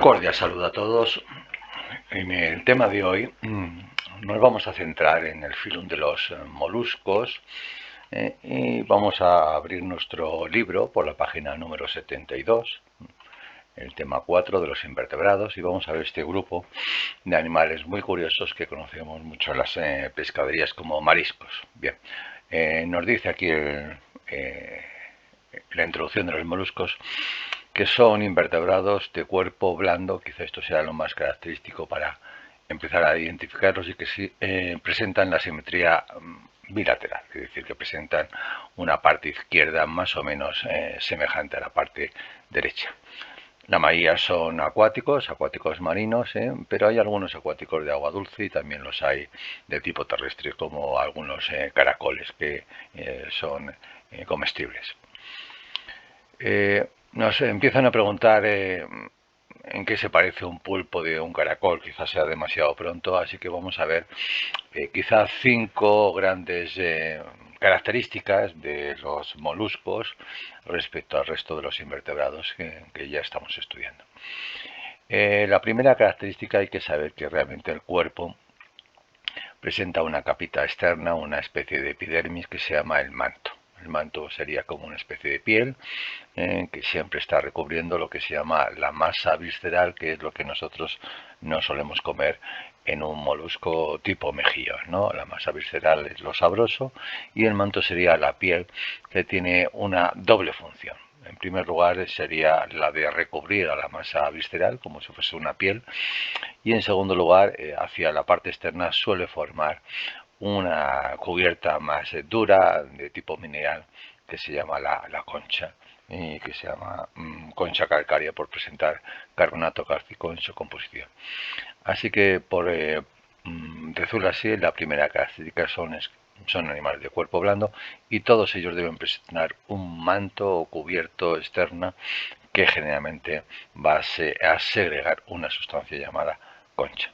Cordial saludo a todos. En el tema de hoy nos vamos a centrar en el filum de los moluscos y vamos a abrir nuestro libro por la página número 72, el tema 4 de los invertebrados, y vamos a ver este grupo de animales muy curiosos que conocemos mucho en las pescaderías como mariscos. Bien, nos dice aquí la introducción de los moluscos que son invertebrados de cuerpo blando. Quizá esto sea lo más característico para empezar a identificarlos, y que sí, presentan la simetría bilateral, es decir, que presentan una parte izquierda más o menos semejante a la parte derecha. La mayoría son acuáticos marinos, pero hay algunos acuáticos de agua dulce y también los hay de tipo terrestre, como algunos caracoles que son comestibles. Nos empiezan a preguntar en qué se parece un pulpo de un caracol. Quizás sea demasiado pronto, así que vamos a ver quizás 5 grandes características de los moluscos respecto al resto de los invertebrados que ya estamos estudiando. La primera característica, hay que saber que realmente el cuerpo presenta una capita externa, una especie de epidermis que se llama el manto. El manto sería como una especie de piel que siempre está recubriendo lo que se llama la masa visceral, que es lo que nosotros no solemos comer en un molusco tipo mejillón, ¿no? La masa visceral es lo sabroso y el manto sería la piel, que tiene una doble función. En primer lugar sería la de recubrir a la masa visceral como si fuese una piel, y en segundo lugar hacia la parte externa suele formar una cubierta más dura de tipo mineral que se llama la concha, y que se llama concha calcárea por presentar carbonato cálcico en su composición. Así que, por decirlo así, la primera característica son animales de cuerpo blando, y todos ellos deben presentar un manto o cubierto externa que generalmente va a segregar una sustancia llamada concha.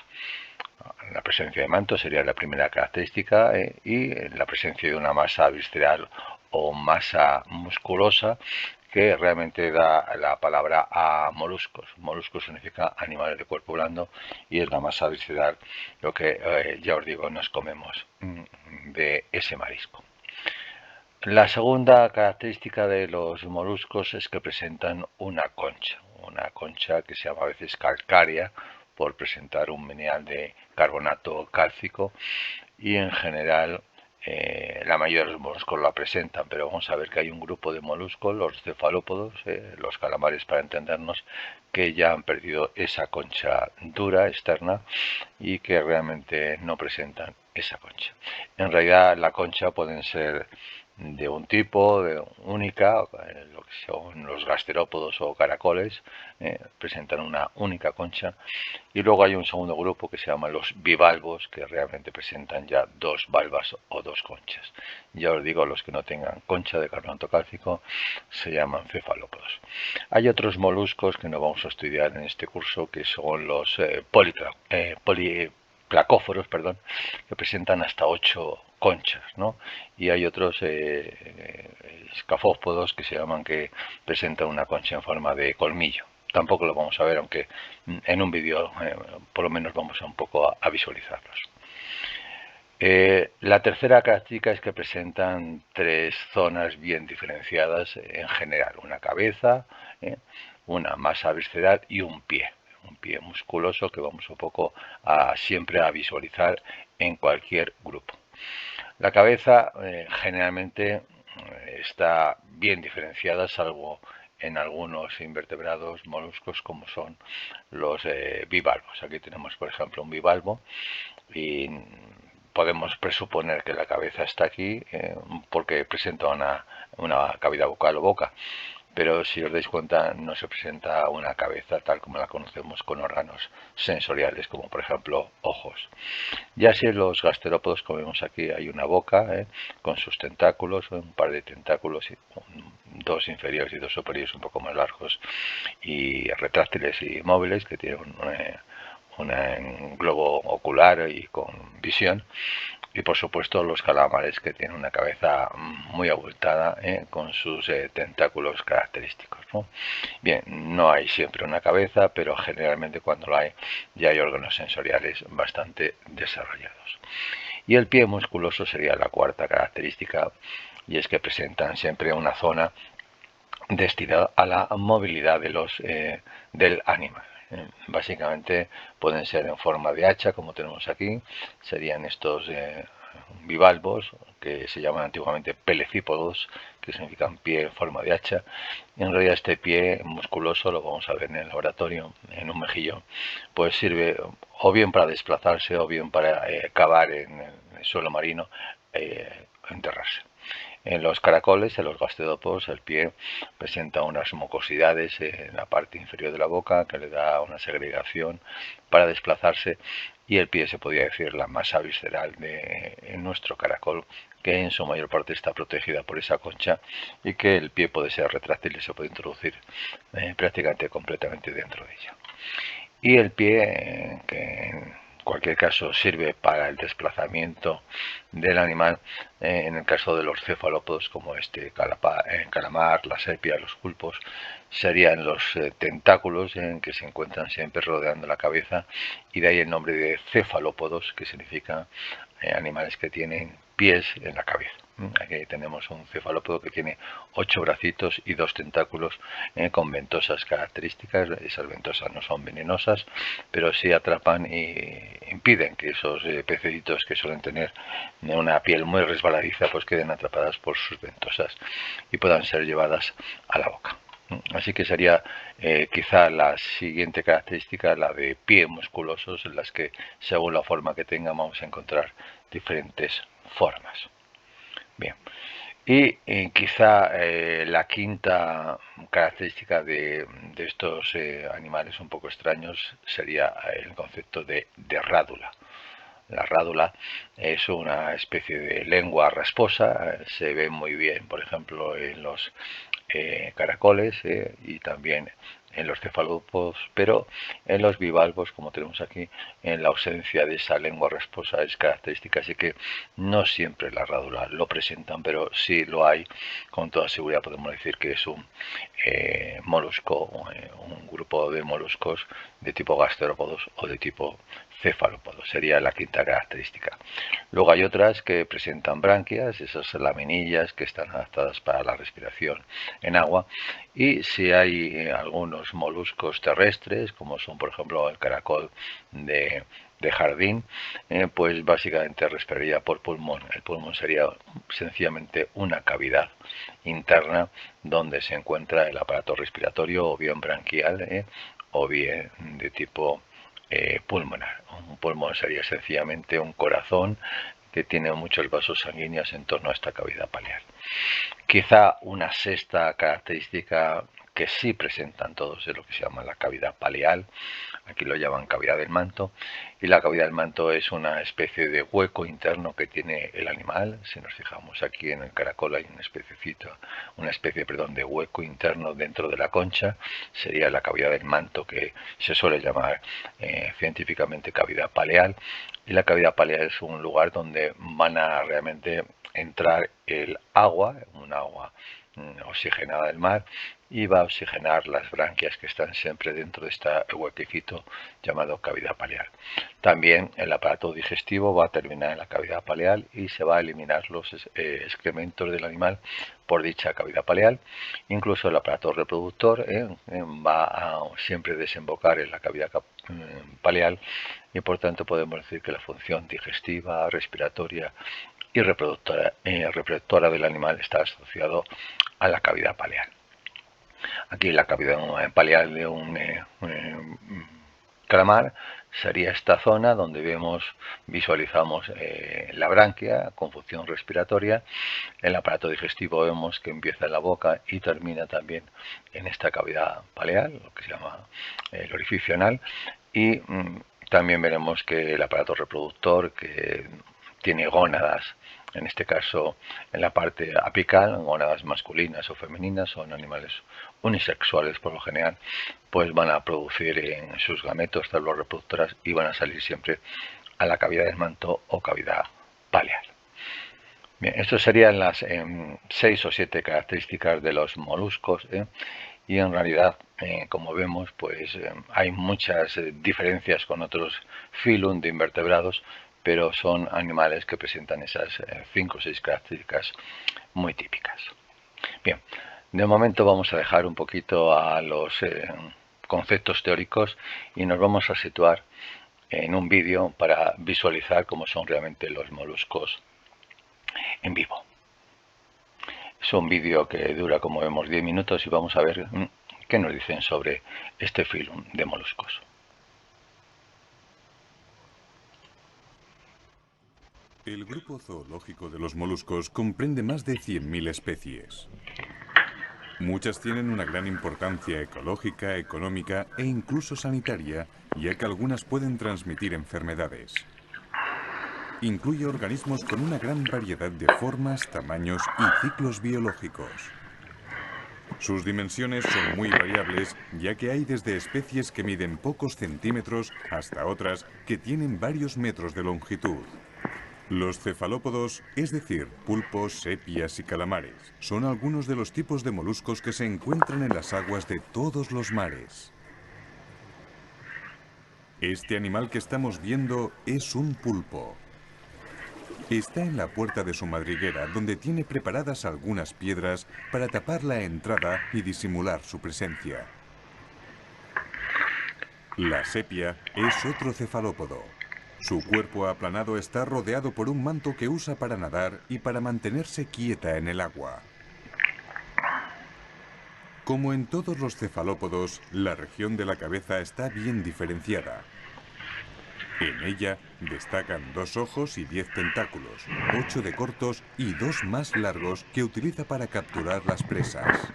La presencia de manto sería la primera característica, y la presencia de una masa visceral o masa musculosa que realmente da la palabra a moluscos. Moluscos significa animales de cuerpo blando, y es la masa visceral lo que ya os digo nos comemos de ese marisco. La segunda característica de los moluscos es que presentan una concha que se llama a veces calcárea por presentar un mineral de carbonato cálcico, y en general la mayoría de los moluscos la presentan, pero vamos a ver que hay un grupo de moluscos, los cefalópodos, los calamares para entendernos, que ya han perdido esa concha dura externa y que realmente no presentan esa concha. En realidad la concha pueden ser de un tipo, de única, lo que son los gasterópodos o caracoles, presentan una única concha, y luego hay un segundo grupo que se llama los bivalvos, que realmente presentan ya dos valvas o dos conchas. Ya os digo, los que no tengan concha de carbonato cálcico se llaman cefalópodos. Hay otros moluscos que no vamos a estudiar en este curso, que son los placóforos, que presentan hasta 8 conchas, ¿no? Y hay otros escafópodos que se llaman, que presentan una concha en forma de colmillo. Tampoco lo vamos a ver, aunque en un vídeo por lo menos vamos a un poco a visualizarlos. La tercera característica es que presentan 3 zonas bien diferenciadas en general: una cabeza, una masa visceral y un pie musculoso, que vamos un poco siempre a visualizar en cualquier grupo. La cabeza generalmente está bien diferenciada, salvo en algunos invertebrados moluscos como son los bivalvos. Aquí tenemos, por ejemplo, un bivalvo, y podemos presuponer que la cabeza está aquí porque presenta una cavidad bucal o boca, pero si os dais cuenta no se presenta una cabeza tal como la conocemos, con órganos sensoriales como por ejemplo ojos. Ya si en los gasterópodos, como vemos aquí, hay una boca con sus tentáculos, un par de tentáculos, dos inferiores y dos superiores un poco más largos, y retráctiles y móviles, que tienen un globo ocular y con visión. y por supuesto los calamares, que tienen una cabeza muy abultada, con sus tentáculos característicos, ¿no? Bien, no hay siempre una cabeza, pero generalmente cuando lo hay ya hay órganos sensoriales bastante desarrollados. Y el pie musculoso sería la cuarta característica, y es que presentan siempre una zona destinada a la movilidad del animal. Básicamente pueden ser en forma de hacha, como tenemos aquí, serían estos bivalvos, que se llaman antiguamente pelecípodos, que significan pie en forma de hacha. Y en realidad este pie musculoso, lo vamos a ver en el laboratorio, en un mejillón, pues sirve o bien para desplazarse o bien para cavar en el suelo marino, enterrarse. En los caracoles, en los gastrópodos, el pie presenta unas mucosidades en la parte inferior de la boca que le da una segregación para desplazarse, y el pie se podría decir la masa visceral de nuestro caracol, que en su mayor parte está protegida por esa concha, y que el pie puede ser retráctil y se puede introducir prácticamente completamente dentro de ella. Y el pie, que en cualquier caso sirve para el desplazamiento del animal, en el caso de los cefalópodos como este calamar, la sepia, los pulpos, serían los tentáculos en que se encuentran siempre rodeando la cabeza, y de ahí el nombre de cefalópodos, que significa animales que tienen pies en la cabeza. Aquí tenemos un cefalópodo que tiene 8 bracitos y 2 tentáculos con ventosas características. Esas ventosas no son venenosas, pero sí atrapan y impiden que esos pececitos, que suelen tener una piel muy resbaladiza, pues queden atrapadas por sus ventosas y puedan ser llevadas a la boca. Así que sería quizá la siguiente característica, la de pie musculosos, en las que según la forma que tengan vamos a encontrar diferentes formas. Bien, y quizá la quinta característica de estos animales un poco extraños sería el concepto de rádula. La rádula es una especie de lengua rasposa, se ve muy bien, por ejemplo, en los caracoles y también en los cefalópodos, pero en los bivalvos, como tenemos aquí, en la ausencia de esa lengua rasposa es característica, así que no siempre la rádula lo presentan, pero sí lo hay. Con toda seguridad podemos decir que es un molusco, un grupo de moluscos de tipo gastrópodos o de tipo cefalópodos, sería la quinta característica. Luego hay otras que presentan branquias, esas laminillas que están adaptadas para la respiración en agua, y si hay algunos moluscos terrestres, como son por ejemplo el caracol de jardín, pues básicamente respiraría por pulmón. El pulmón sería sencillamente una cavidad interna donde se encuentra el aparato respiratorio, o bien branquial o bien de tipo pulmonar. Un pulmón sería sencillamente un corazón que tiene muchos vasos sanguíneos en torno a esta cavidad paleal. Quizá una sexta característica que sí presentan todos es lo que se llama la cavidad paleal. Aquí lo llaman cavidad del manto, y la cavidad del manto es una especie de hueco interno que tiene el animal. Si nos fijamos aquí en el caracol hay una especie de hueco interno dentro de la concha, sería la cavidad del manto, que se suele llamar científicamente cavidad paleal. Y la cavidad paleal es un lugar donde van a realmente entrar el agua, un agua oxigenada del mar, y va a oxigenar las branquias que están siempre dentro de este huequecito llamado cavidad paleal. También el aparato digestivo va a terminar en la cavidad paleal y se va a eliminar los excrementos del animal por dicha cavidad paleal. Incluso el aparato reproductor va a siempre desembocar en la cavidad paleal, y por tanto podemos decir que la función digestiva, respiratoria y reproductora del animal está asociado a la cavidad paleal. Aquí la cavidad paleal de un calamar sería esta zona donde visualizamos la branquia con función respiratoria. El aparato digestivo vemos que empieza en la boca y termina también en esta cavidad paleal, lo que se llama el orificio anal, y también veremos que el aparato reproductor, que tiene gónadas, en este caso en la parte apical, gónadas masculinas o femeninas, son animales unisexuales por lo general, pues van a producir en sus gametos células reproductoras y van a salir siempre a la cavidad del manto o cavidad paleal. Bien, estas serían las 6 o 7 características de los moluscos, y en realidad, como vemos, pues hay muchas diferencias con otros filum de invertebrados, pero son animales que presentan esas 5 o 6 características muy típicas. Bien, de momento vamos a dejar un poquito a los conceptos teóricos y nos vamos a situar en un vídeo para visualizar cómo son realmente los moluscos en vivo. Es un vídeo que dura, como vemos, 10 minutos y vamos a ver qué nos dicen sobre este filum de moluscos. El grupo zoológico de los moluscos comprende más de 100.000 especies. Muchas tienen una gran importancia ecológica, económica e incluso sanitaria, ya que algunas pueden transmitir enfermedades. Incluye organismos con una gran variedad de formas, tamaños y ciclos biológicos. Sus dimensiones son muy variables, ya que hay desde especies que miden pocos centímetros hasta otras que tienen varios metros de longitud. Los cefalópodos, es decir, pulpos, sepias y calamares, son algunos de los tipos de moluscos que se encuentran en las aguas de todos los mares. Este animal que estamos viendo es un pulpo. Está en la puerta de su madriguera, donde tiene preparadas algunas piedras para tapar la entrada y disimular su presencia. La sepia es otro cefalópodo. Su cuerpo aplanado está rodeado por un manto que usa para nadar y para mantenerse quieta en el agua. Como en todos los cefalópodos, la región de la cabeza está bien diferenciada. En ella destacan 2 ojos y 10 tentáculos, 8 de cortos y 2 más largos que utiliza para capturar las presas.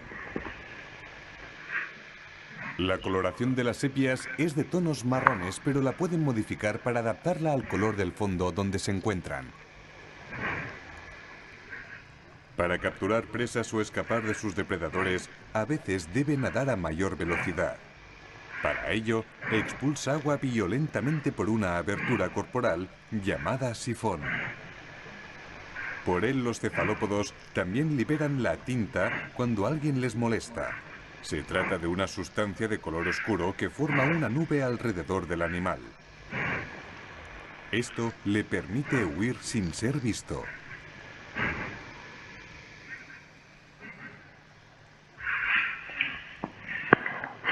La coloración de las sepias es de tonos marrones, pero la pueden modificar para adaptarla al color del fondo donde se encuentran. Para capturar presas o escapar de sus depredadores, a veces debe nadar a mayor velocidad. Para ello, expulsa agua violentamente por una abertura corporal llamada sifón. Por él, los cefalópodos también liberan la tinta cuando alguien les molesta. Se trata de una sustancia de color oscuro que forma una nube alrededor del animal. Esto le permite huir sin ser visto.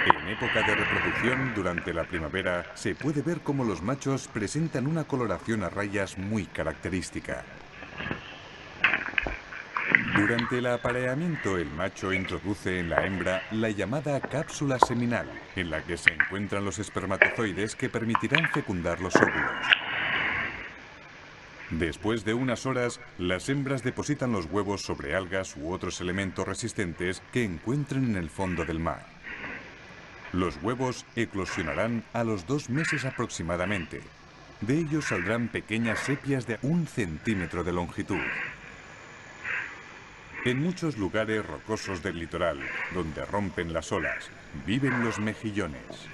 En época de reproducción, durante la primavera, se puede ver cómo los machos presentan una coloración a rayas muy característica. Durante el apareamiento, el macho introduce en la hembra la llamada cápsula seminal, en la que se encuentran los espermatozoides que permitirán fecundar los óvulos. Después de unas horas, las hembras depositan los huevos sobre algas u otros elementos resistentes que encuentren en el fondo del mar. Los huevos eclosionarán a los 2 meses aproximadamente. De ellos saldrán pequeñas sepias de 1 centímetro de longitud. En muchos lugares rocosos del litoral, donde rompen las olas, viven los mejillones.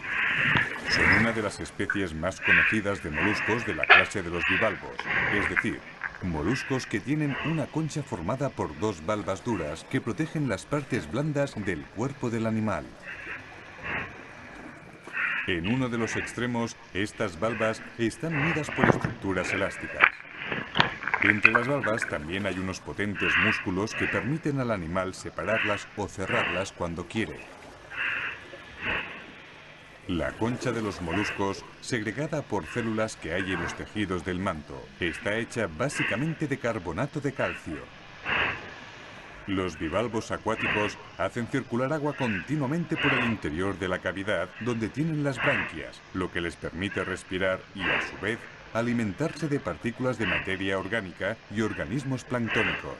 Son una de las especies más conocidas de moluscos de la clase de los bivalvos, es decir, moluscos que tienen una concha formada por 2 valvas duras que protegen las partes blandas del cuerpo del animal. En uno de los extremos, estas valvas están unidas por estructuras elásticas. Entre las valvas también hay unos potentes músculos que permiten al animal separarlas o cerrarlas cuando quiere. La concha de los moluscos, segregada por células que hay en los tejidos del manto, está hecha básicamente de carbonato de calcio. Los bivalvos acuáticos hacen circular agua continuamente por el interior de la cavidad donde tienen las branquias, lo que les permite respirar y, a su vez, alimentarse de partículas de materia orgánica y organismos planctónicos.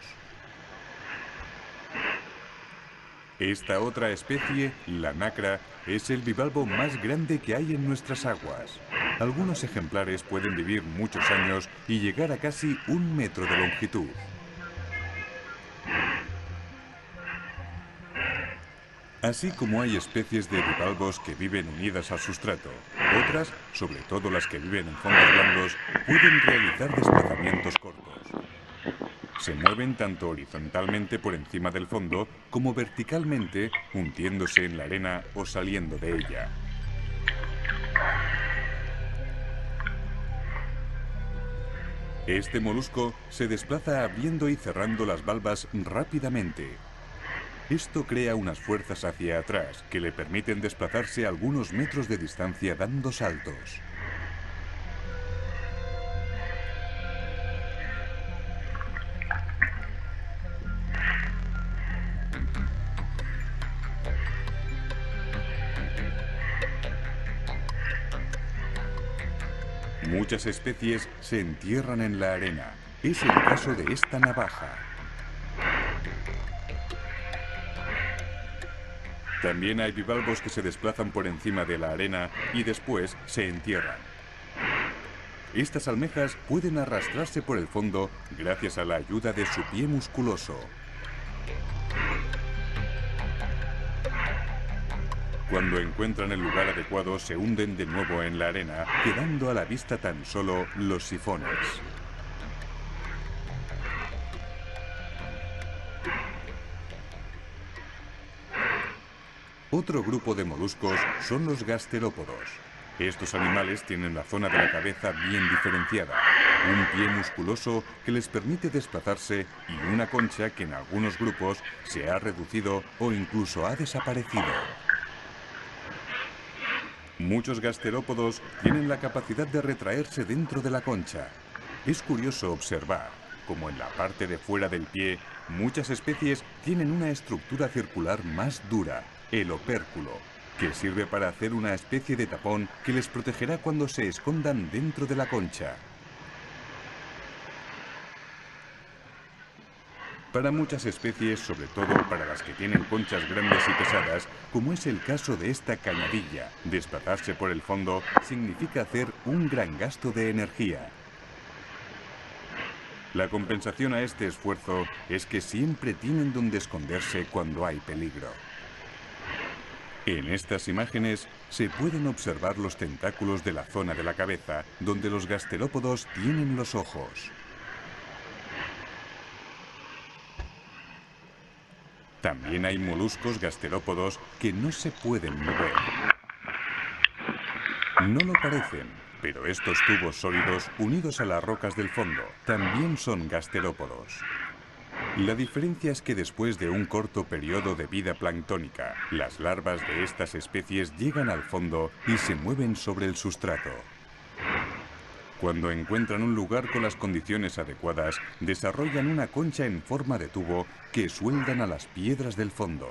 Esta otra especie, la nacra, es el bivalvo más grande que hay en nuestras aguas. Algunos ejemplares pueden vivir muchos años y llegar a casi 1 metro de longitud. Así como hay especies de bivalvos que viven unidas al sustrato, otras, sobre todo las que viven en fondos blandos, pueden realizar desplazamientos cortos. Se mueven tanto horizontalmente por encima del fondo como verticalmente, hundiéndose en la arena o saliendo de ella. Este molusco se desplaza abriendo y cerrando las valvas rápidamente. Esto crea unas fuerzas hacia atrás que le permiten desplazarse algunos metros de distancia dando saltos. Muchas especies se entierran en la arena. Es el caso de esta navaja. También hay bivalvos que se desplazan por encima de la arena y después se entierran. Estas almejas pueden arrastrarse por el fondo gracias a la ayuda de su pie musculoso. Cuando encuentran el lugar adecuado, se hunden de nuevo en la arena, quedando a la vista tan solo los sifones. Otro grupo de moluscos son los gasterópodos. Estos animales tienen la zona de la cabeza bien diferenciada, un pie musculoso que les permite desplazarse y una concha que en algunos grupos se ha reducido o incluso ha desaparecido. Muchos gasterópodos tienen la capacidad de retraerse dentro de la concha. Es curioso observar cómo en la parte de fuera del pie muchas especies tienen una estructura circular más dura, el opérculo, que sirve para hacer una especie de tapón que les protegerá cuando se escondan dentro de la concha. Para muchas especies, sobre todo para las que tienen conchas grandes y pesadas, como es el caso de esta cañadilla, desplazarse por el fondo significa hacer un gran gasto de energía. La compensación a este esfuerzo es que siempre tienen donde esconderse cuando hay peligro. En estas imágenes se pueden observar los tentáculos de la zona de la cabeza, donde los gasterópodos tienen los ojos. También hay moluscos gasterópodos que no se pueden mover. No lo parecen, pero estos tubos sólidos unidos a las rocas del fondo también son gasterópodos. La diferencia es que después de un corto periodo de vida planctónica, las larvas de estas especies llegan al fondo y se mueven sobre el sustrato. Cuando encuentran un lugar con las condiciones adecuadas, desarrollan una concha en forma de tubo que sueldan a las piedras del fondo.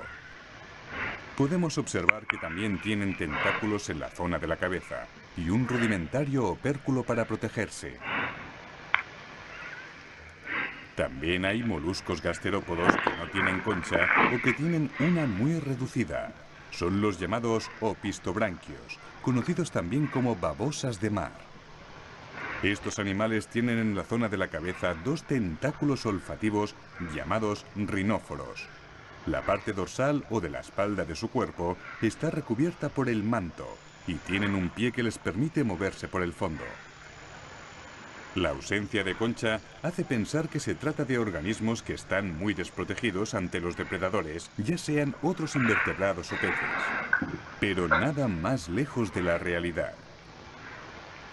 Podemos observar que también tienen tentáculos en la zona de la cabeza y un rudimentario opérculo para protegerse. También hay moluscos gasterópodos que no tienen concha o que tienen una muy reducida. Son los llamados opistobranquios, conocidos también como babosas de mar. Estos animales tienen en la zona de la cabeza dos tentáculos olfativos llamados rinóforos. La parte dorsal o de la espalda de su cuerpo está recubierta por el manto y tienen un pie que les permite moverse por el fondo. La ausencia de concha hace pensar que se trata de organismos que están muy desprotegidos ante los depredadores, ya sean otros invertebrados o peces. Pero nada más lejos de la realidad.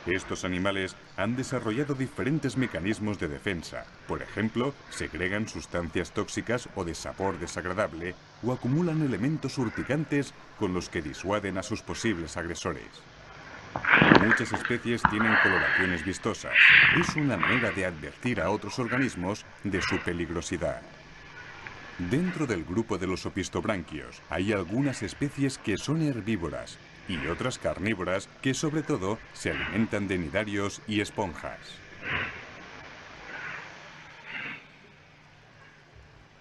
Estos animales han desarrollado diferentes mecanismos de defensa. Por ejemplo, segregan sustancias tóxicas o de sabor desagradable o acumulan elementos urticantes con los que disuaden a sus posibles agresores. Muchas especies tienen coloraciones vistosas. Es una manera de advertir a otros organismos de su peligrosidad. Dentro del grupo de los opistobranquios hay algunas especies que son herbívoras y otras carnívoras que sobre todo se alimentan de nidarios y esponjas.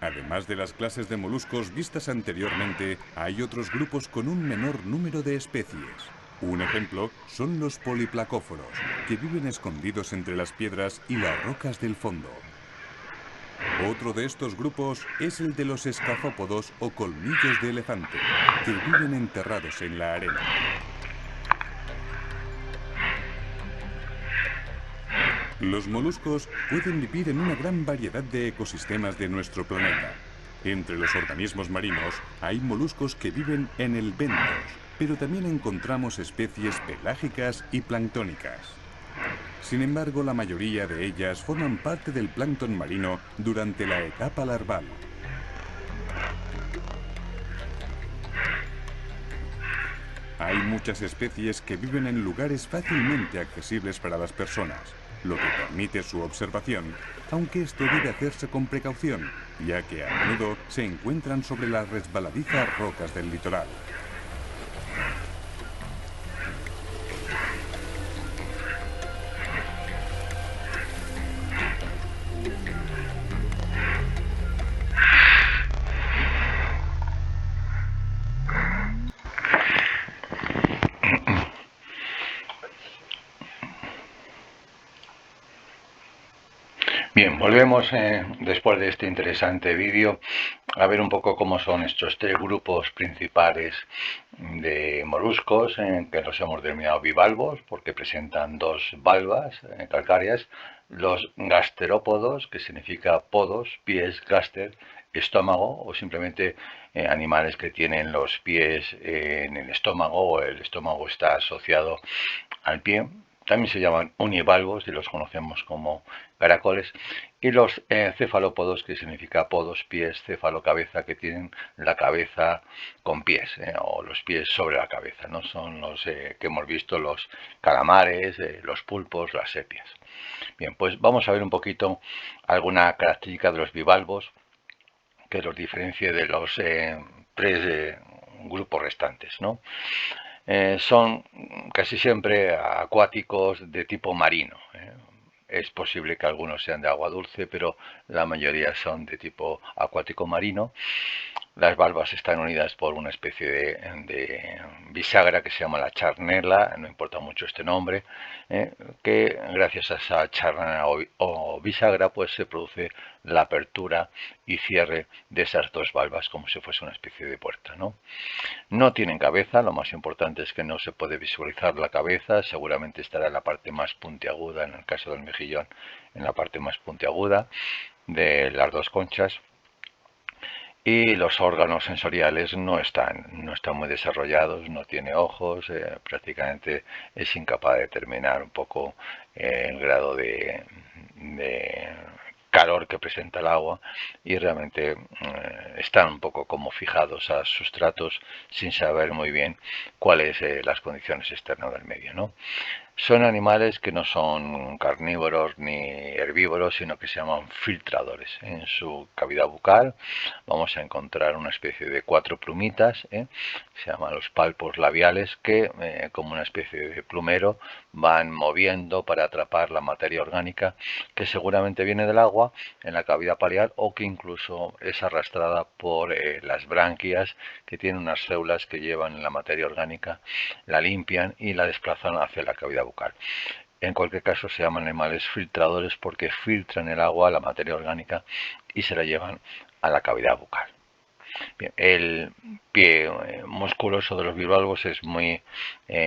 Además de las clases de moluscos vistas anteriormente, hay otros grupos con un menor número de especies. Un ejemplo son los poliplacóforos, que viven escondidos entre las piedras y las rocas del fondo. Otro de estos grupos es el de los escafópodos o colmillos de elefante, que viven enterrados en la arena. Los moluscos pueden vivir en una gran variedad de ecosistemas de nuestro planeta. Entre los organismos marinos hay moluscos que viven en el bentos, pero también encontramos especies pelágicas y planctónicas. Sin embargo, la mayoría de ellas forman parte del plancton marino durante la etapa larval. Hay muchas especies que viven en lugares fácilmente accesibles para las personas, lo que permite su observación, aunque esto debe hacerse con precaución, ya que a menudo se encuentran sobre las resbaladizas rocas del litoral. Bien, volvemos después de este interesante vídeo a ver un poco cómo son estos tres grupos principales de moluscos, que los hemos denominado bivalvos porque presentan dos valvas calcáreas, los gasterópodos, que significa podos, pies, gaster, estómago, o simplemente animales que tienen los pies en el estómago o el estómago está asociado al pie. También se llaman univalvos y los conocemos como caracoles. Y los cefalópodos, que significa podos, pies, céfalo, cabeza, que tienen la cabeza con pies, o los pies sobre la cabeza, ¿no? Son los que hemos visto, los calamares, los pulpos, las sepias. Bien, pues vamos a ver un poquito alguna característica de los bivalvos que los diferencie de los tres grupos restantes, ¿no? Son casi siempre acuáticos de tipo marino. Es posible que algunos sean de agua dulce, pero la mayoría son de tipo acuático marino. Las valvas están unidas por una especie de bisagra que se llama la charnela, no importa mucho este nombre, que gracias a esa charnela o bisagra pues se produce la apertura y cierre de esas dos valvas como si fuese una especie de puerta, ¿no? No tienen cabeza, lo más importante es que no se puede visualizar la cabeza, seguramente estará en la parte más puntiaguda, en el caso del mejillón, en la parte más puntiaguda de las dos conchas. Y los órganos sensoriales no están muy desarrollados, no tiene ojos, prácticamente es incapaz de determinar un poco el grado de calor que presenta el agua y realmente están un poco como fijados a sustratos sin saber muy bien cuáles las condiciones externas del medio, ¿no? Son animales que no son carnívoros ni herbívoros, sino que se llaman filtradores. En su cavidad bucal vamos a encontrar una especie de 4 plumitas, se llaman los palpos labiales, que como una especie de plumero van moviendo para atrapar la materia orgánica que seguramente viene del agua en la cavidad palial o que incluso es arrastrada por las branquias, que tienen unas células que llevan la materia orgánica, la limpian y la desplazan hacia la cavidad bucal. En cualquier caso se llaman animales filtradores porque filtran el agua, la materia orgánica, y se la llevan a la cavidad bucal. Bien, el pie musculoso de los bivalvos es muy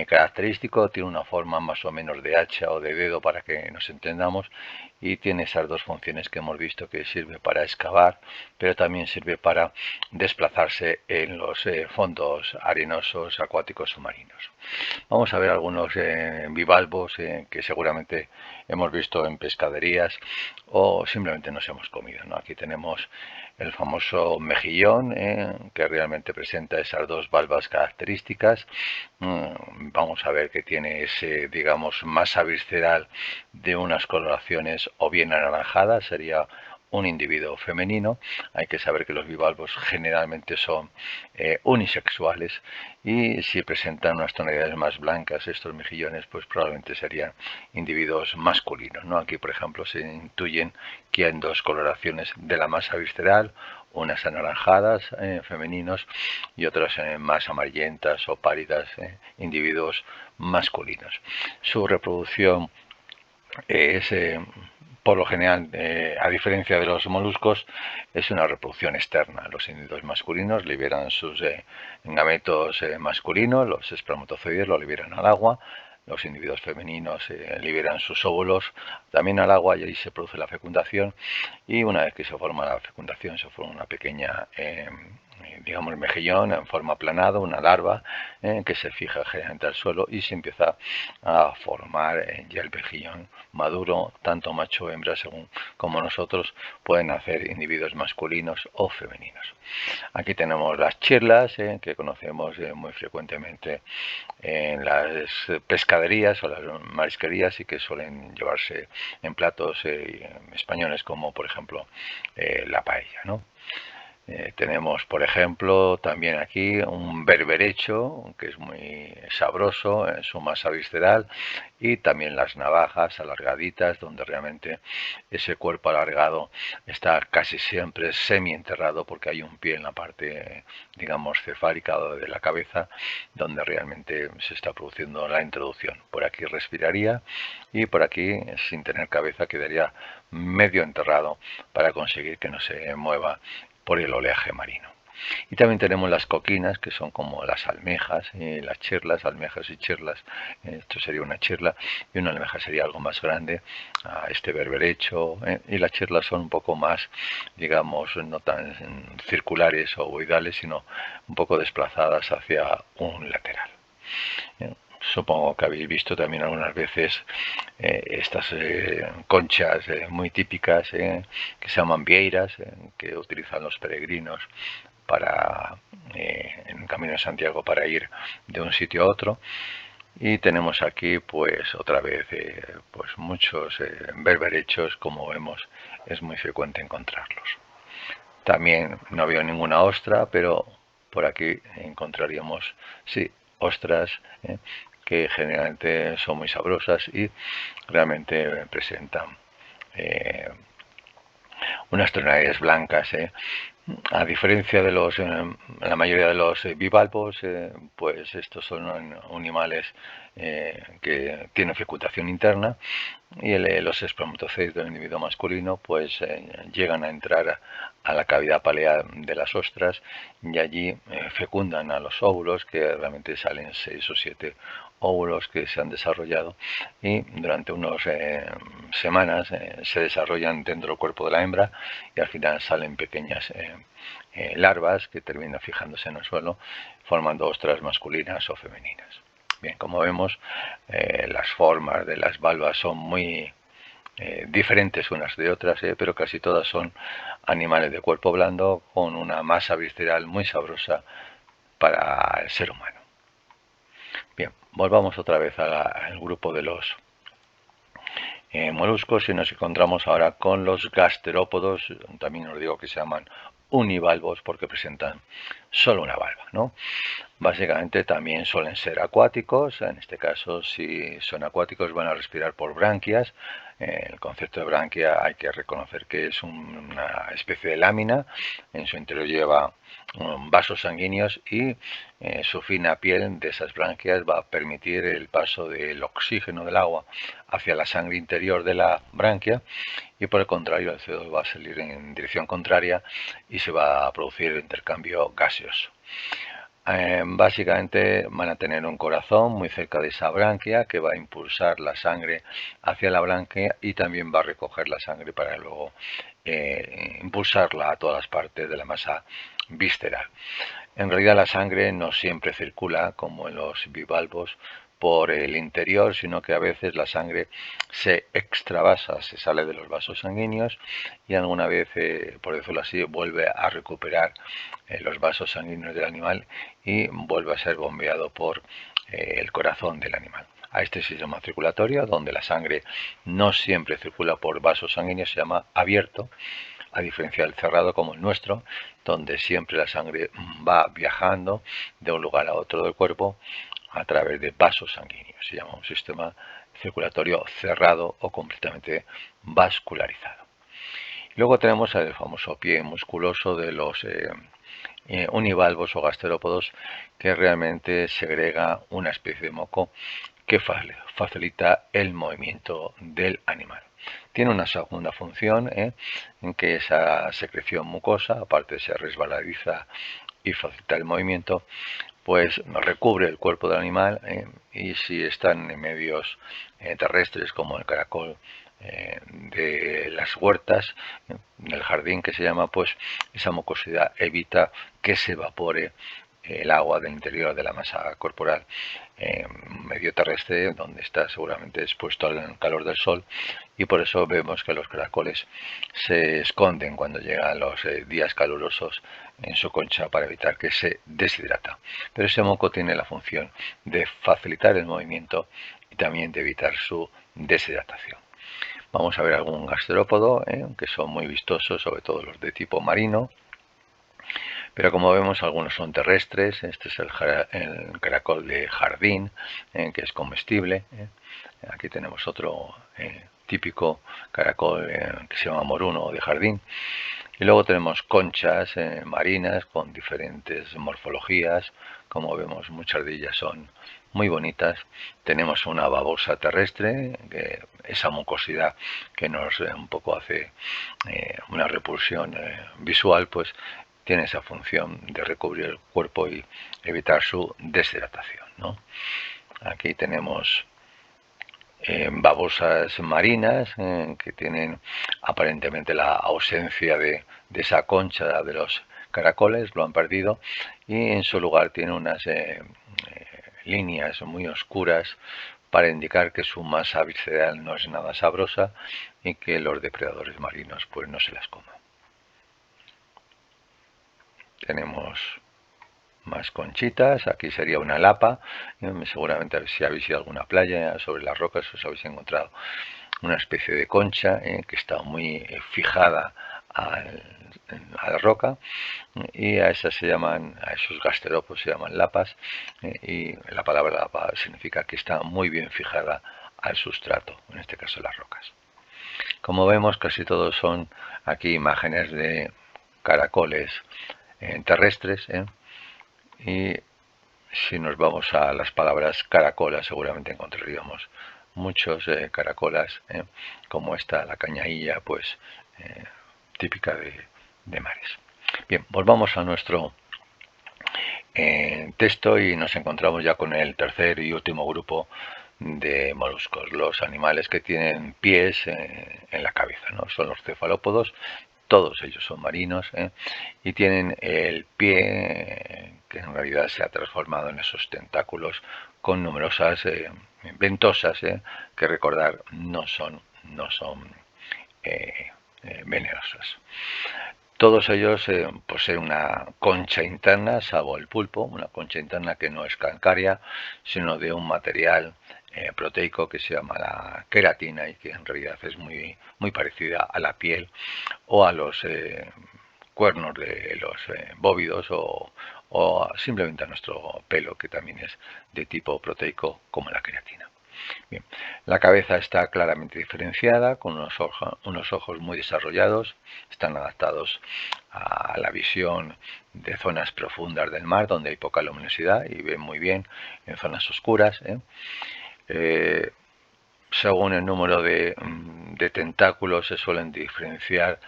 característico, tiene una forma más o menos de hacha o de dedo para que nos entendamos y tiene esas dos funciones que hemos visto, que sirve para excavar, pero también sirve para desplazarse en los fondos arenosos, acuáticos o marinos. Vamos a ver algunos bivalvos que seguramente hemos visto en pescaderías o simplemente nos hemos comido, ¿no? Aquí tenemos el famoso mejillón, que realmente presenta esas dos valvas características. Vamos a ver que tiene ese, digamos, masa visceral de unas coloraciones o bien anaranjadas, sería un individuo femenino. Hay que saber que los bivalvos generalmente son unisexuales y si presentan unas tonalidades más blancas estos mejillones, pues probablemente serían individuos masculinos, ¿no? Aquí, por ejemplo, se intuyen que hay dos coloraciones de la masa visceral, unas anaranjadas, femeninos, y otras más amarillentas o pálidas, individuos masculinos. Su reproducción es por lo general, a diferencia de los moluscos, es una reproducción externa. Los individuos masculinos liberan sus gametos masculinos, los espermatozoides los liberan al agua, los individuos femeninos liberan sus óvulos también al agua y ahí se produce la fecundación, y una vez que se forma la fecundación se forma una pequeña digamos mejillón en forma aplanado, una larva que se fija generalmente al suelo y se empieza a formar ya el mejillón maduro, tanto macho o hembra según como nosotros pueden hacer individuos masculinos o femeninos. Aquí tenemos las chirlas que conocemos muy frecuentemente en las pescaderías o las marisquerías y que suelen llevarse en platos españoles como por ejemplo la paella, ¿no? Tenemos, por ejemplo, también aquí un berberecho, que es muy sabroso en su masa visceral, y también las navajas alargaditas, donde realmente ese cuerpo alargado está casi siempre semienterrado, porque hay un pie en la parte, digamos, cefálica de la cabeza, donde realmente se está produciendo la introducción. Por aquí respiraría y por aquí, sin tener cabeza, quedaría medio enterrado para conseguir que no se mueva por el oleaje marino. Y también tenemos las coquinas, que son como las almejas y las chirlas, almejas y chirlas. Esto sería una chirla y una almeja sería algo más grande, a este berberecho, y las chirlas son un poco más, digamos, no tan circulares o ovoidales, sino un poco desplazadas hacia un lateral. Supongo que habéis visto también algunas veces estas conchas muy típicas que se llaman vieiras, que utilizan los peregrinos para en el Camino de Santiago para ir de un sitio a otro. Y tenemos aquí pues otra vez pues muchos berberechos, como vemos es muy frecuente encontrarlos. También no veo ninguna ostra, pero por aquí encontraríamos, sí, ostras, que generalmente son muy sabrosas y realmente presentan unas tonalidades blancas. A diferencia de la mayoría de los bivalvos, pues estos son animales que tienen fecundación interna, y los espermatozoides del individuo masculino pues llegan a entrar a la cavidad palea de las ostras y allí fecundan a los óvulos, que realmente salen 6 o 7 óvulos que se han desarrollado, y durante unas semanas se desarrollan dentro del cuerpo de la hembra y al final salen pequeñas larvas que terminan fijándose en el suelo formando ostras masculinas o femeninas. Bien, como vemos, las formas de las valvas son muy diferentes unas de otras, pero casi todas son animales de cuerpo blando con una masa visceral muy sabrosa para el ser humano. Bien, volvamos otra vez al grupo de los moluscos y nos encontramos ahora con los gasterópodos. También os digo que se llaman univalvos porque presentan solo una valva, ¿no? Básicamente también suelen ser acuáticos. En este caso, si son acuáticos, van a respirar por branquias. El concepto de branquia hay que reconocer que es una especie de lámina. En su interior lleva vasos sanguíneos y su fina piel de esas branquias va a permitir el paso del oxígeno del agua hacia la sangre interior de la branquia, y por el contrario el CO2 va a salir en dirección contraria y se va a producir el intercambio gaseoso. Básicamente van a tener un corazón muy cerca de esa branquia que va a impulsar la sangre hacia la branquia y también va a recoger la sangre para luego impulsarla a todas las partes de la masa visceral. En realidad la sangre no siempre circula como en los bivalvos por el interior, sino que a veces la sangre se extravasa, se sale de los vasos sanguíneos y alguna vez, por decirlo así, vuelve a recuperar los vasos sanguíneos del animal y vuelve a ser bombeado por el corazón del animal. A este sistema circulatorio, donde la sangre no siempre circula por vasos sanguíneos, se llama abierto, a diferencia del cerrado como el nuestro, donde siempre la sangre va viajando de un lugar a otro del cuerpo a través de vasos sanguíneos. Se llama un sistema circulatorio cerrado o completamente vascularizado. Luego tenemos el famoso pie musculoso de los univalvos o gasterópodos, que realmente segrega una especie de moco que facilita el movimiento del animal. Tiene una segunda función, en que esa secreción mucosa, aparte de ser resbaladiza y facilita el movimiento, pues recubre el cuerpo del animal, y si están en medios terrestres como el caracol de las huertas, del jardín que se llama, pues esa mucosidad evita que se evapore el agua del interior de la masa corporal. Medio terrestre donde está seguramente expuesto al calor del sol, y por eso vemos que los caracoles se esconden cuando llegan los días calurosos en su concha para evitar que se deshidrata. Pero ese moco tiene la función de facilitar el movimiento y también de evitar su deshidratación. Vamos a ver algún gasterópodo, que son muy vistosos, sobre todo los de tipo marino. Pero como vemos, algunos son terrestres. Este es el caracol de jardín, que es comestible. Aquí tenemos otro típico caracol que se llama moruno de jardín. Y luego tenemos conchas marinas con diferentes morfologías. Como vemos, muchas de ellas son muy bonitas. Tenemos una babosa terrestre, que esa mucosidad que nos un poco hace una repulsión visual, pues tiene esa función de recubrir el cuerpo y evitar su deshidratación, ¿no? Aquí tenemos babosas marinas que tienen aparentemente la ausencia de esa concha de los caracoles, lo han perdido, y en su lugar tiene unas líneas muy oscuras para indicar que su masa visceral no es nada sabrosa y que los depredadores marinos pues no se las coman. Tenemos más conchitas. Aquí sería una lapa. Seguramente si habéis ido a alguna playa sobre las rocas os habéis encontrado una especie de concha que está muy fijada a la roca, y a esas se llaman, a esos gasterópodos se llaman lapas, y la palabra lapa significa que está muy bien fijada al sustrato, en este caso las rocas. Como vemos, casi todos son aquí imágenes de caracoles terrestres, y si nos vamos a las palabras caracolas seguramente encontraríamos muchos caracolas, como esta, la cañailla, pues típica de mares. Bien, volvamos a nuestro texto y nos encontramos ya con el tercer y último grupo de moluscos, los animales que tienen pies en la cabeza, ¿no? Son los cefalópodos. Todos ellos son marinos, y tienen el pie que en realidad se ha transformado en esos tentáculos con numerosas ventosas, que recordar no son venenosas. Todos ellos poseen una concha interna, salvo el pulpo, una concha interna que no es calcárea, sino de un material proteico que se llama la queratina, y que en realidad es muy parecida a la piel o a los cuernos de los bóvidos, o simplemente a nuestro pelo, que también es de tipo proteico como la queratina. Bien, la cabeza está claramente diferenciada, con unos ojos muy desarrollados. Están adaptados a la visión de zonas profundas del mar, donde hay poca luminosidad, y ven muy bien en zonas oscuras. Según el número de tentáculos, se suelen diferenciar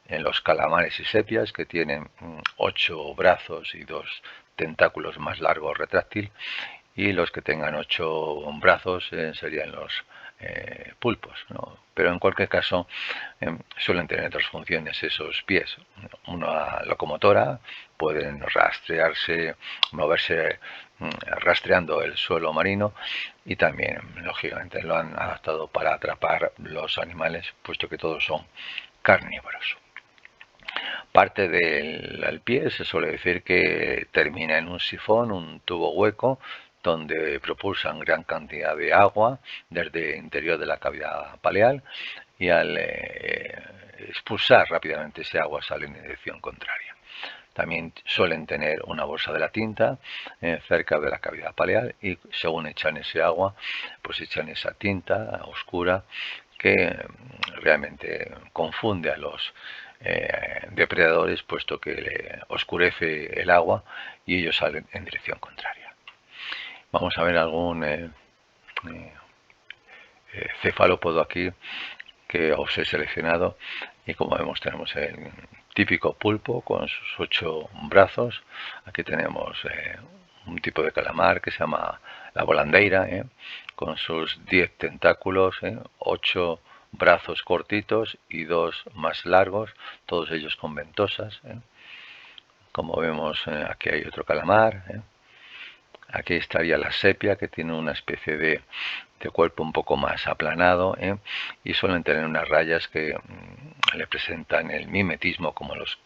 en los calamares y sepias, que tienen 8 brazos y 2 tentáculos más largos retráctil, y los que tengan 8 brazos serían los pulpos, ¿no? Pero en cualquier caso suelen tener otras funciones esos pies. Una locomotora, pueden rastrearse, moverse rastreando el suelo marino, y también lógicamente lo han adaptado para atrapar los animales, puesto que todos son carnívoros. Parte del pie se suele decir que termina en un sifón, un tubo hueco, donde propulsan gran cantidad de agua desde el interior de la cavidad paleal, y al expulsar rápidamente ese agua sale en dirección contraria. También suelen tener una bolsa de la tinta cerca de la cavidad paleal, y según echan ese agua, pues echan esa tinta oscura que realmente confunde a los depredadores, puesto que le oscurece el agua y ellos salen en dirección contraria. Vamos a ver algún cefalópodo aquí que os he seleccionado, y como vemos tenemos el típico pulpo con sus 8 brazos. Aquí tenemos un tipo de calamar que se llama la volandeira, con sus 10 tentáculos, 8 brazos cortitos y 2 más largos, todos ellos con ventosas. Como vemos, aquí hay otro calamar. Aquí estaría la sepia, que tiene una especie de cuerpo un poco más aplanado, y suelen tener unas rayas que le presentan el mimetismo como los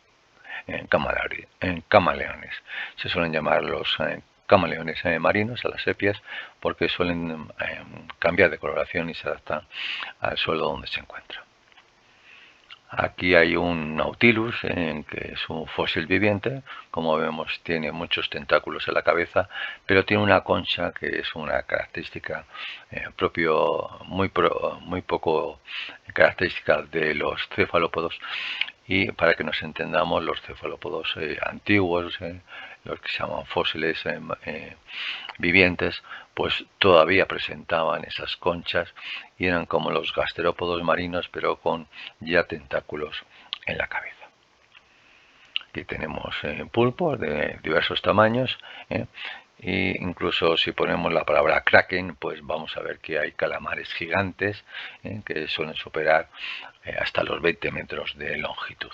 camaleones. Se suelen llamar los camaleones marinos a las sepias porque suelen cambiar de coloración y se adaptan al suelo donde se encuentran. Aquí hay un Nautilus, que es un fósil viviente. Como vemos, tiene muchos tentáculos en la cabeza, pero tiene una concha que es una característica muy poco característica de los cefalópodos. Y para que nos entendamos, los cefalópodos antiguos, los que se llaman fósiles vivientes, pues todavía presentaban esas conchas y eran como los gasterópodos marinos, pero con ya tentáculos en la cabeza. Aquí tenemos pulpos de diversos tamaños, e incluso si ponemos la palabra kraken, pues vamos a ver que hay calamares gigantes que suelen superar hasta los 20 metros de longitud.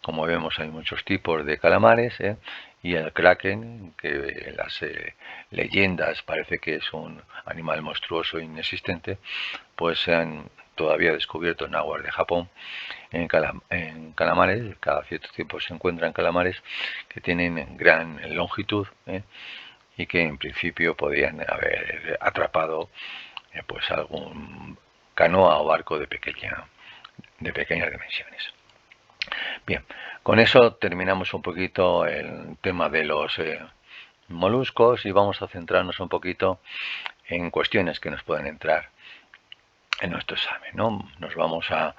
Como vemos, hay muchos tipos de calamares, y el kraken, que en las leyendas parece que es un animal monstruoso e inexistente, pues se han todavía descubierto en aguas de Japón en calamares. Cada cierto tiempo se encuentran calamares que tienen gran longitud, y que en principio podían haber atrapado pues algún canoa o barco de pequeñas dimensiones. Bien, con eso terminamos un poquito el tema de los moluscos y vamos a centrarnos un poquito en cuestiones que nos pueden entrar en nuestro examen, ¿no? Nos vamos a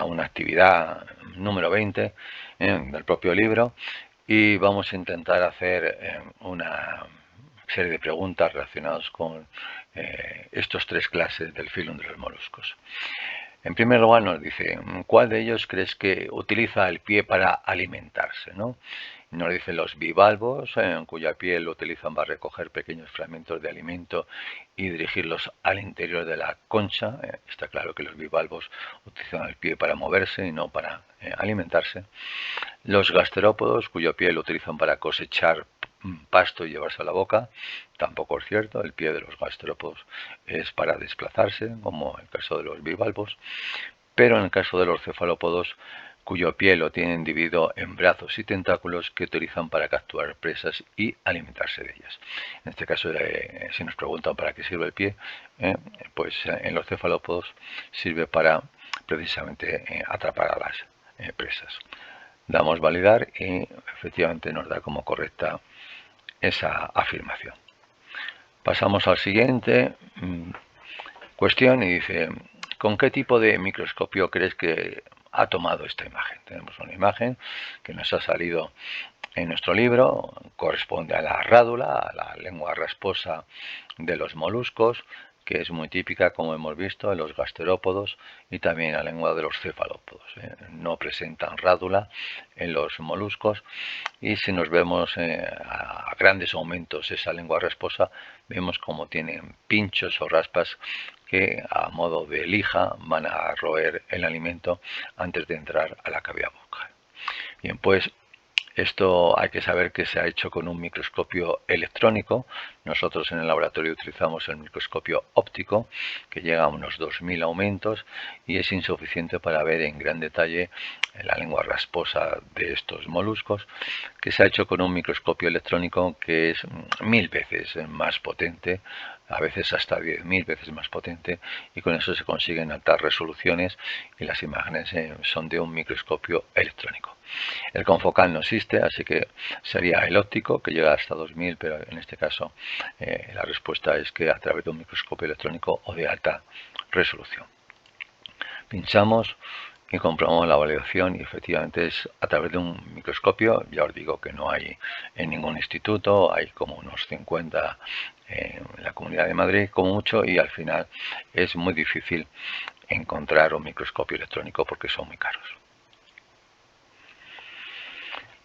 una actividad número 20 del propio libro y vamos a intentar hacer una serie de preguntas relacionadas con estos 3 clases del filum de los moluscos. En primer lugar nos dice, ¿cuál de ellos crees que utiliza el pie para alimentarse, ¿no? Nos dice los bivalvos, cuya piel lo utilizan para recoger pequeños fragmentos de alimento y dirigirlos al interior de la concha. Está claro que los bivalvos utilizan el pie para moverse y no para alimentarse. Los gasterópodos, cuya piel lo utilizan para cosechar pasto y llevarse a la boca. Tampoco es cierto, el pie de los gasterópodos es para desplazarse, como en el caso de los bivalvos, pero en el caso de los cefalópodos, cuyo pie lo tienen dividido en brazos y tentáculos que utilizan para capturar presas y alimentarse de ellas. En este caso, si nos preguntan para qué sirve el pie, pues en los cefalópodos sirve para precisamente atrapar a las presas. Damos validar y efectivamente nos da como correcta esa afirmación. Pasamos al siguiente cuestión y dice, ¿con qué tipo de microscopio crees que ha tomado esta imagen? Tenemos una imagen que nos ha salido en nuestro libro, corresponde a la rádula, a la lengua rasposa de los moluscos, que es muy típica, como hemos visto, en los gasterópodos y también la lengua de los cefalópodos. No presentan rádula en los moluscos y si nos vemos a grandes aumentos esa lengua rasposa, vemos como tienen pinchos o raspas que a modo de lija van a roer el alimento antes de entrar a la cavidad bucal. Bien, pues esto hay que saber que se ha hecho con un microscopio electrónico. Nosotros en el laboratorio utilizamos el microscopio óptico, que llega a unos 2000 aumentos y es insuficiente para ver en gran detalle la lengua rasposa de estos moluscos, que se ha hecho con un microscopio electrónico que es 1000 veces más potente, a veces hasta 10.000 veces más potente, y con eso se consiguen altas resoluciones y las imágenes son de un microscopio electrónico. El confocal no existe, así que sería el óptico, que llega hasta 2000, pero en este caso la respuesta es que a través de un microscopio electrónico o de alta resolución. Pinchamos y comprobamos la validación y efectivamente es a través de un microscopio. Ya os digo que no hay en ningún instituto, hay como unos 50 en la Comunidad de Madrid como mucho, y al final es muy difícil encontrar un microscopio electrónico porque son muy caros.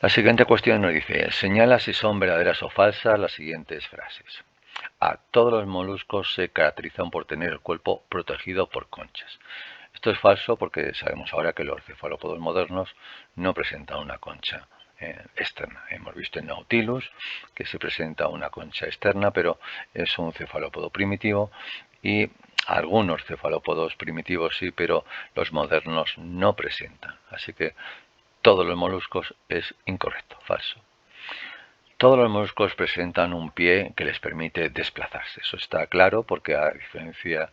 La siguiente cuestión nos dice, señala si son verdaderas o falsas las siguientes frases. A. Todos los moluscos se caracterizan por tener el cuerpo protegido por conchas. Esto es falso porque sabemos ahora que los cefalópodos modernos no presentan una concha externa. Hemos visto en Nautilus que se presenta una concha externa, pero es un cefalópodo primitivo, y algunos cefalópodos primitivos sí, pero los modernos no presentan. Así que todos los moluscos es incorrecto, falso. Todos los moluscos presentan un pie que les permite desplazarse. Eso está claro porque, a diferencia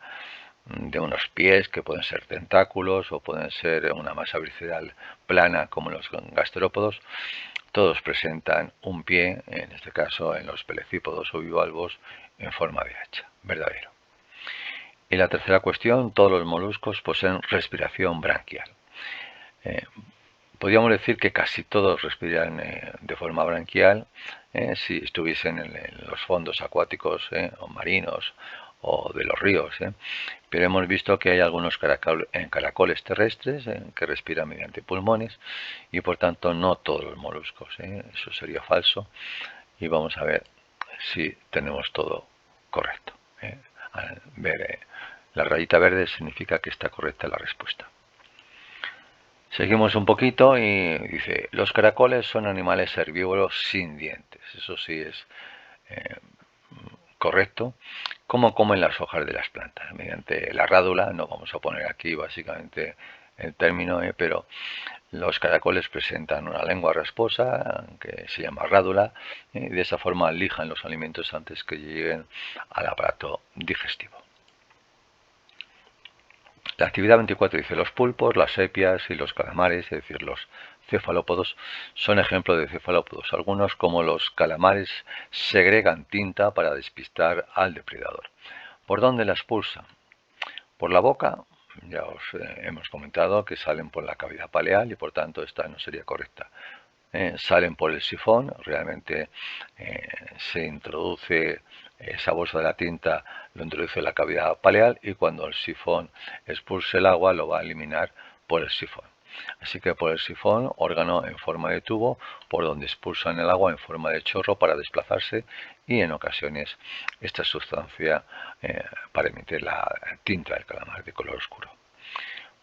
de unos pies que pueden ser tentáculos o pueden ser una masa visceral plana como los gasterópodos, todos presentan un pie, en este caso en los pelecípodos o bivalvos, en forma de hacha. Verdadero. Y la tercera cuestión, todos los moluscos poseen respiración branquial. Podríamos decir que casi todos respiran de forma branquial si estuviesen en los fondos acuáticos o marinos o de los ríos, pero hemos visto que hay algunos caracoles terrestres que respiran mediante pulmones, y por tanto no todos los moluscos. Eso sería falso, y vamos a ver si tenemos todo correcto. Al ver la rayita verde significa que está correcta la respuesta. Seguimos un poquito y dice, los caracoles son animales herbívoros sin dientes. Eso sí es correcto. ¿Cómo comen las hojas de las plantas? Mediante la rádula. No vamos a poner aquí básicamente el término, pero los caracoles presentan una lengua rasposa que se llama rádula, y de esa forma lijan los alimentos antes que lleguen al aparato digestivo. La actividad 24 dice, los pulpos, las sepias y los calamares, es decir, los cefalópodos, son ejemplos de cefalópodos. Algunos, como los calamares, segregan tinta para despistar al depredador. ¿Por dónde la expulsan? Por la boca. Ya os hemos comentado que salen por la cavidad paleal y por tanto esta no sería correcta. Salen por el sifón. Realmente se introduce esa bolsa de la tinta, lo introduce en la cavidad paleal, y cuando el sifón expulse el agua lo va a eliminar por el sifón. Así que por el sifón, órgano en forma de tubo por donde expulsan el agua en forma de chorro para desplazarse, y en ocasiones esta sustancia para emitir la tinta del calamar de color oscuro.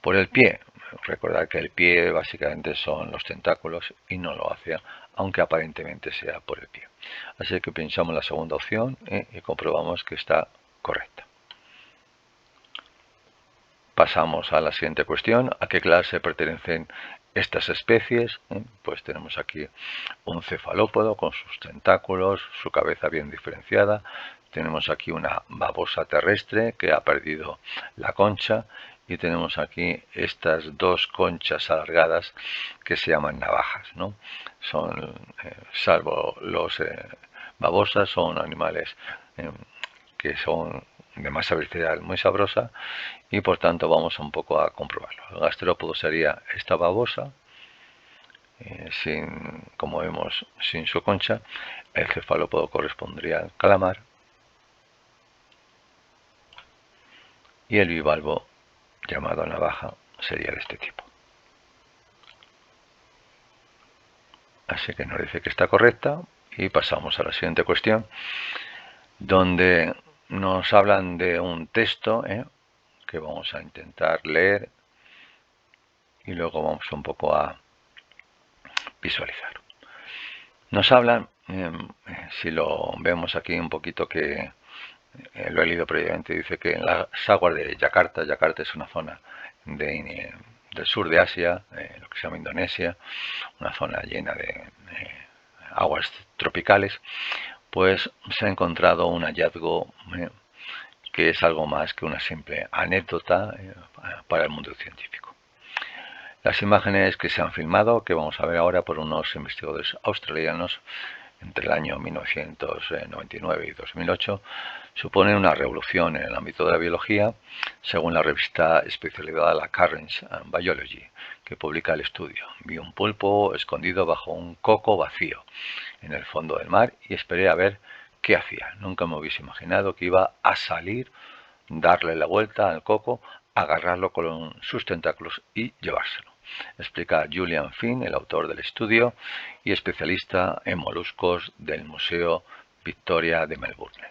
Por el pie, recordad que el pie básicamente son los tentáculos y no lo hace, aunque aparentemente sea por el pie. Así que pinchamos la segunda opción y comprobamos que está correcta. Pasamos a la siguiente cuestión. ¿A qué clase pertenecen estas especies? Pues tenemos aquí un cefalópodo con sus tentáculos, su cabeza bien diferenciada. Tenemos aquí una babosa terrestre que ha perdido la concha, y tenemos aquí estas dos conchas alargadas que se llaman navajas, ¿no? Son, salvo los babosas, son animales que son de masa visceral muy sabrosa, y por tanto vamos un poco a comprobarlo. El gasterópodo sería esta babosa, como vemos, sin su concha. El cefalópodo correspondería al calamar, y el bivalvo, llamado navaja, sería de este tipo. Así que nos dice que está correcta, y pasamos a la siguiente cuestión, donde nos hablan de un texto que vamos a intentar leer, y luego vamos un poco a visualizar. Nos hablan, si lo vemos aquí un poquito, que lo he leído previamente, dice que en las aguas de Yakarta es una zona del sur de Asia, lo que se llama Indonesia, una zona llena de aguas tropicales, pues se ha encontrado un hallazgo que es algo más que una simple anécdota para el mundo científico. Las imágenes que se han filmado, que vamos a ver ahora por unos investigadores australianos entre el año 1999 y 2008, suponen una revolución en el ámbito de la biología, según la revista especializada la Currents Biology, que publica el estudio. Vi un pulpo escondido bajo un coco vacío en el fondo del mar y esperé a ver qué hacía. Nunca me hubiese imaginado que iba a salir, darle la vuelta al coco, agarrarlo con sus tentáculos y llevárselo. explica Julian Finn, el autor del estudio y especialista en moluscos del Museo Victoria de Melbourne.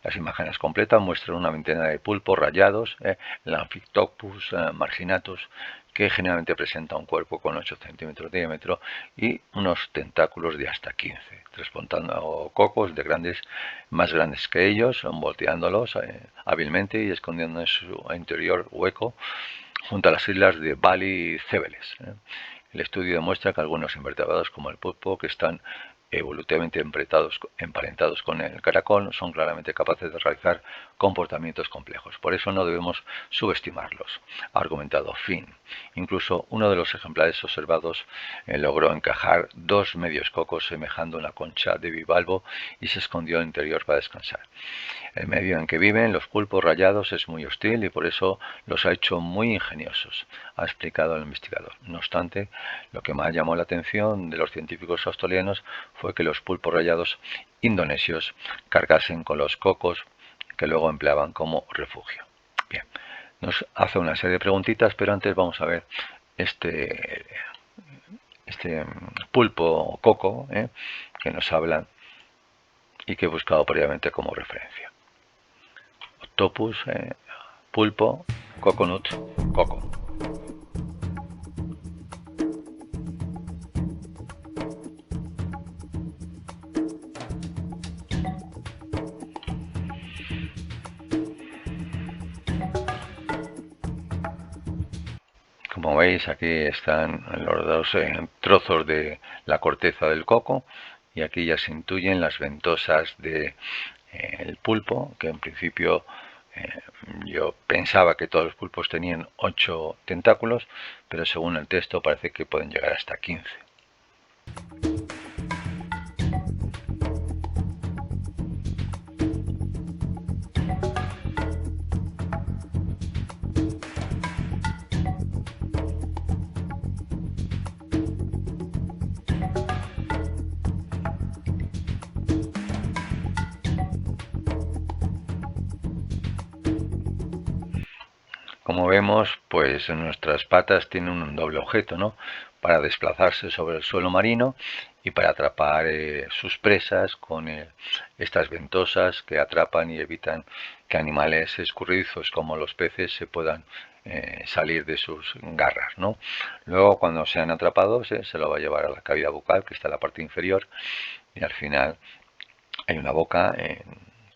Las imágenes completas muestran una veintena de pulpos rayados, el Amphictopus marginatus, que generalmente presenta un cuerpo con 8 centímetros de diámetro y unos tentáculos de hasta 15, transportando cocos más grandes que ellos, volteándolos hábilmente y escondiendo en su interior hueco junto a las islas de Bali y Cébeles. El estudio demuestra que algunos invertebrados, como el pulpo, que están evolutivamente emparentados con el caracol, son claramente capaces de realizar comportamientos complejos. Por eso no debemos subestimarlos, ha argumentado Finn. Incluso uno de los ejemplares observados logró encajar 2 medios cocos semejando una concha de bivalvo y se escondió en el interior para descansar. El medio en que viven los pulpos rayados es muy hostil y por eso los ha hecho muy ingeniosos, ha explicado el investigador. No obstante, lo que más llamó la atención de los científicos australianos fue que los pulpos rayados indonesios cargasen con los cocos que luego empleaban como refugio. Bien, nos hace una serie de preguntitas, pero antes vamos a ver este pulpo coco que nos hablan y que he buscado previamente como referencia. Octopus, pulpo, coconut, coco. Como veis, aquí están los dos trozos de la corteza del coco y aquí ya se intuyen las ventosas del pulpo, que en principio yo pensaba que todos los pulpos tenían 8 tentáculos, pero según el texto parece que pueden llegar hasta 15. Como vemos, pues nuestras patas tienen un doble objeto, ¿no? Para desplazarse sobre el suelo marino y para atrapar sus presas con estas ventosas que atrapan y evitan que animales escurridizos como los peces se puedan salir de sus garras, ¿no? Luego, cuando sean atrapados, se lo va a llevar a la cavidad bucal, que está en la parte inferior, y al final hay una boca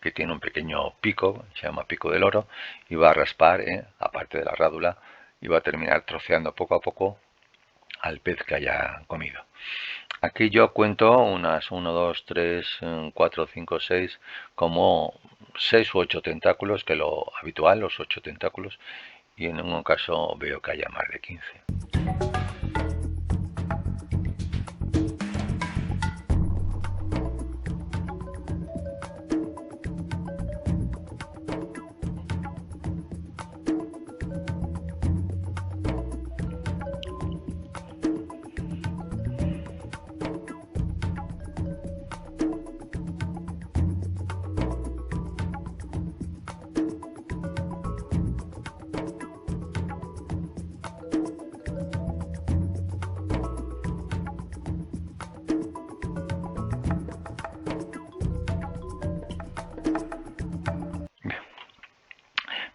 que tiene un pequeño pico, se llama pico del oro, y va a raspar, aparte de la rádula, y va a terminar troceando poco a poco al pez que haya comido. Aquí yo cuento unas 1, 2, 3, 4, 5, 6, como 6 u 8 tentáculos, que es lo habitual, los 8 tentáculos, y en un caso veo que haya más de 15.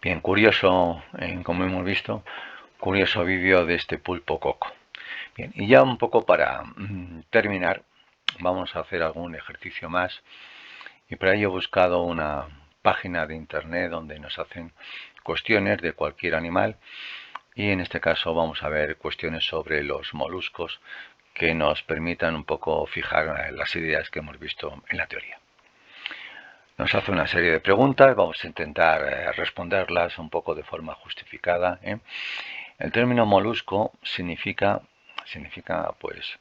Bien, curioso, como hemos visto, curioso vídeo de este pulpo coco. Bien, y ya un poco para terminar, vamos a hacer algún ejercicio más. Y para ello he buscado una página de internet donde nos hacen cuestiones de cualquier animal. Y en este caso vamos a ver cuestiones sobre los moluscos que nos permitan un poco fijar las ideas que hemos visto en la teoría. Nos hace una serie de preguntas, vamos a intentar responderlas un poco de forma justificada. El término molusco significa pues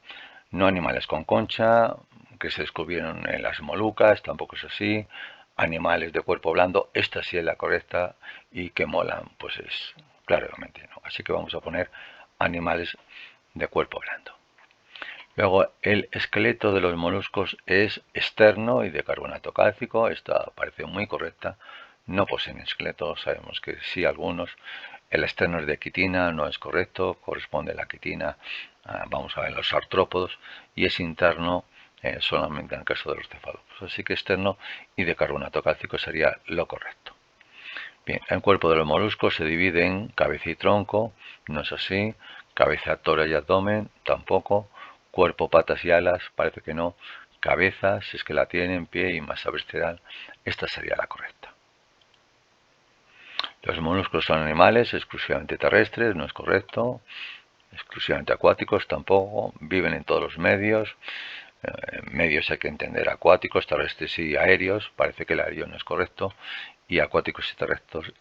no animales con concha, que se descubrieron en las Molucas, tampoco es así, animales de cuerpo blando, esta sí es la correcta, y que molan, pues es claramente no. Así que vamos a poner animales de cuerpo blando. Luego, el esqueleto de los moluscos es externo y de carbonato cálcico. Esta parece muy correcta, no poseen esqueleto, sabemos que sí algunos. El externo es de quitina, no es correcto, corresponde la quitina, vamos a ver, los artrópodos, y es interno solamente en el caso de los cefalópodos. Así que externo y de carbonato cálcico sería lo correcto. Bien, el cuerpo de los moluscos se divide en cabeza y tronco, no es así, cabeza, tórax y abdomen, tampoco, cuerpo, patas y alas, parece que no, cabeza, si es que la tienen, pie y masa visceral, esta sería la correcta. Los moluscos son animales exclusivamente terrestres, no es correcto, exclusivamente acuáticos tampoco, viven en todos los medios, medios hay que entender acuáticos, terrestres y aéreos, parece que el aéreo no es correcto, y acuáticos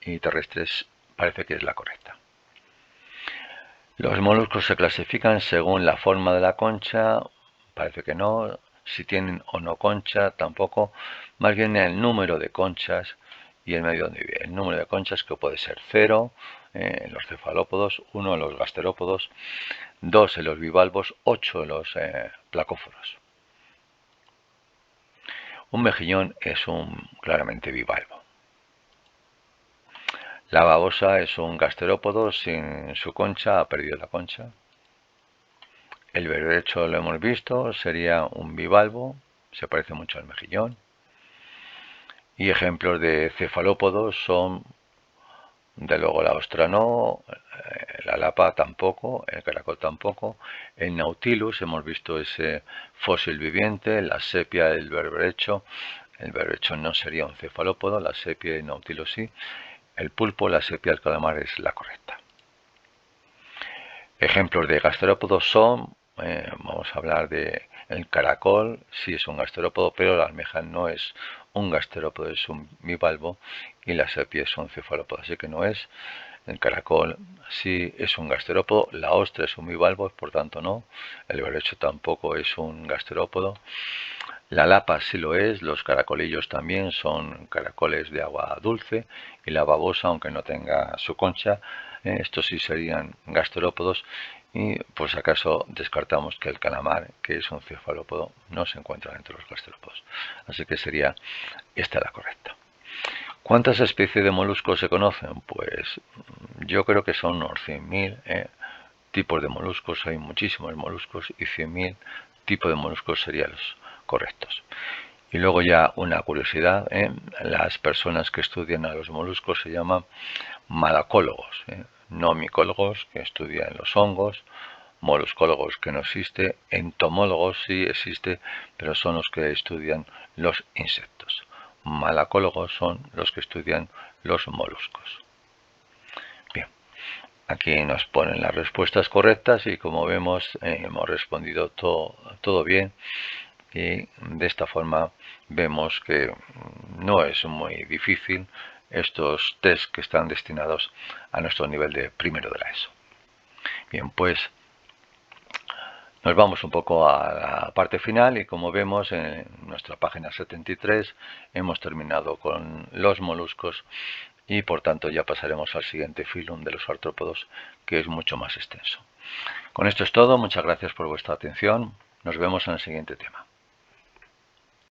y terrestres parece que es la correcta. Los moluscos se clasifican según la forma de la concha, parece que no, si tienen o no concha tampoco, más bien el número de conchas y el medio donde vive. El número de conchas que puede ser 0 en los cefalópodos, 1 en los gasterópodos, 2 en los bivalvos, 8 en los placóforos. Un mejillón es claramente bivalvo. La babosa es un gasterópodo sin su concha, ha perdido la concha. El berberecho lo hemos visto, sería un bivalvo, se parece mucho al mejillón. Y ejemplos de cefalópodos son, de luego, la ostra no, la lapa tampoco, el caracol tampoco, el nautilus, hemos visto ese fósil viviente, la sepia, el berberecho no sería un cefalópodo, la sepia y el nautilus sí, el pulpo, la sepia, el calamar es la correcta. Ejemplos de gasterópodos son, vamos a hablar de el caracol, sí es un gasterópodo, pero la almeja no es un gasterópodo, es un bivalvo, y la sepia es un cefalópodo, así que no es. El caracol sí es un gasterópodo, la ostra es un bivalvo, por tanto no. El berberecho tampoco es un gasterópodo. La lapa sí lo es, los caracolillos también son caracoles de agua dulce, y la babosa, aunque no tenga su concha, estos sí serían gasterópodos, y por si acaso descartamos que el calamar, que es un cefalópodo, no se encuentra entre los gasterópodos. Así que sería esta la correcta. ¿Cuántas especies de moluscos se conocen? Pues yo creo que son unos 100.000 tipos de moluscos, hay muchísimos moluscos, y 100.000 tipos de moluscos serían los correctos. Y luego ya una curiosidad, las personas que estudian a los moluscos se llaman malacólogos, no micólogos, que estudian los hongos, moluscólogos, que no existe, entomólogos sí existe, pero son los que estudian los insectos. Malacólogos son los que estudian los moluscos. Bien, aquí nos ponen las respuestas correctas y como vemos hemos respondido todo bien, y de esta forma vemos que no es muy difícil estos test que están destinados a nuestro nivel de primero de la ESO. Bien, pues nos vamos un poco a la parte final y como vemos en nuestra página 73 hemos terminado con los moluscos y por tanto ya pasaremos al siguiente filum de los artrópodos, que es mucho más extenso. Con esto es todo, muchas gracias por vuestra atención, nos vemos en el siguiente tema.